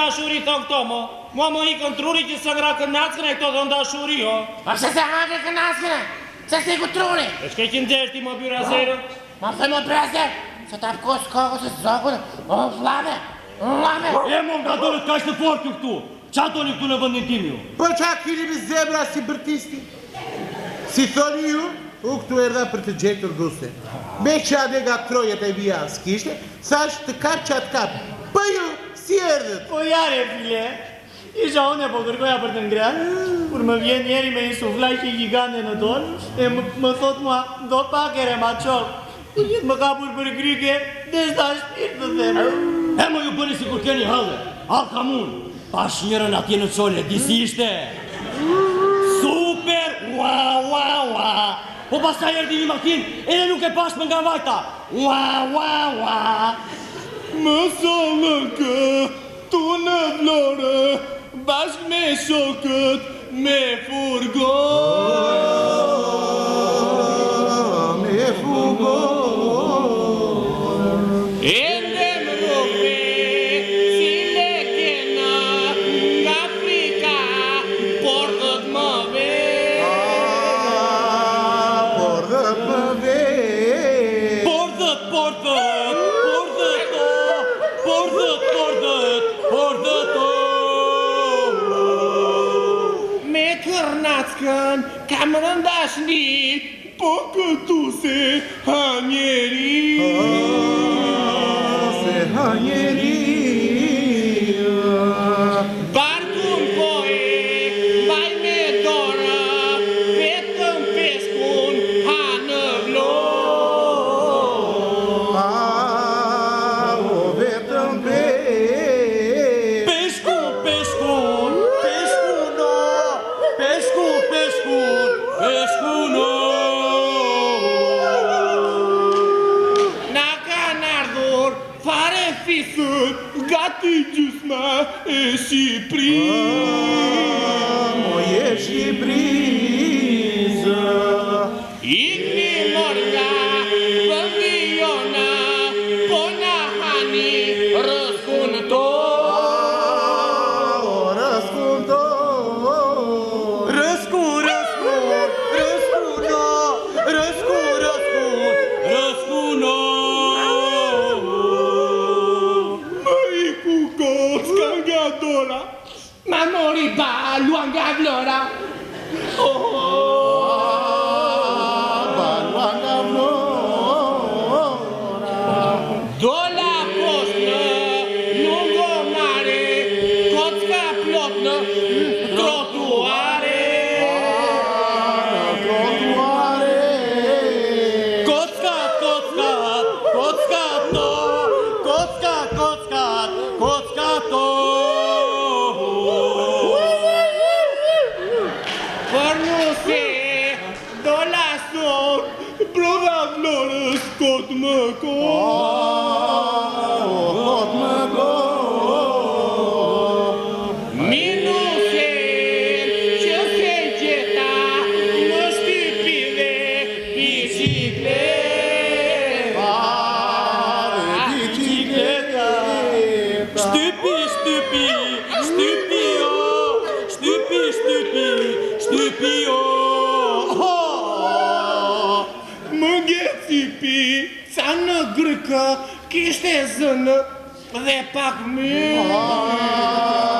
dashuri thon këto mo. Mua më ikën truri që së ngra kënackën e këto thon dashuri jo. Ma pse se hake kënackën? Se se iku truri? E shke që ndjesh ti më byrasero? Ma the më brazer, se ta pkos kokës e zokën, o flame. E mo nga dole t'ka ishte fort ju këtu. Qa toni këtu në vëndin tim ju? Po qa kini mi zebra si bërtisti? Si thoni ju, u këtu erdha për të gjetur guste. Me që adega trojet e vija s'kishte, thash të kap që atë kap. Po ju, si erdhët? Po jare, file, isha une po kërkoja për të ngrën, kur më vjen njeri me një suflaqe gjigande në dorë, e më thot mua, do pakere ma qokë, kur jetë më kapur për gryke, des ta shpirë të themë. E mo ju bëni si kur keni hëllë, al kamun, pash njërën atje në qole, disi ishte. Super, ua, ua, ua. Po pasaj erdi një makin, edhe nuk e pash më nga vajta. Ua, ua, ua. Më solë kë, tu në Vlorë, bashk me shokët, me furgon. Me furgon. Ende më rope, si lekena, nga Afrika, por dhët më ve. Por dhët më ve. Por dhët, por dhët, por dhët, por dhët, por dhët, por dhët, me kërnackën, kam rëndashni, Po këtu se ha njeri. Se ha njeri. barkun poe, vaj me dorë, vetëm peskun, ha në vlorë. O vetëm Peskun, peskun, peskun, peskun, peskun, peskun, na kanë ardhur fare fisët, Gati gjysma e Shqipërisë. Mo je Shqipërisë. ikni morga, vëndi jona, po na hani rëskun to. Rëskun to. Rëskun, rëskun, rëskun, rëskun, rëskun, rëskun, Më iku kocka nga dora. ma mori ba, luan nga vlora. Balua nga Vlora. Dola postë, lungo mare, kocka plot në trotuare. Trotuare. Kockat, kockat, kockat to, kockat, kockat, kockat to. Për nuse, dola sot, Prova Vlorës kot më kot. Kot më kot. minuse, që se gjeta, më shtypive, biciklet. Bicikleta. Shtypi, shtypi, shtypi o, shtypi, shtypi, shtypi o. Më ngeci pi. Sa në grykë kishte zënë dhe pak myë.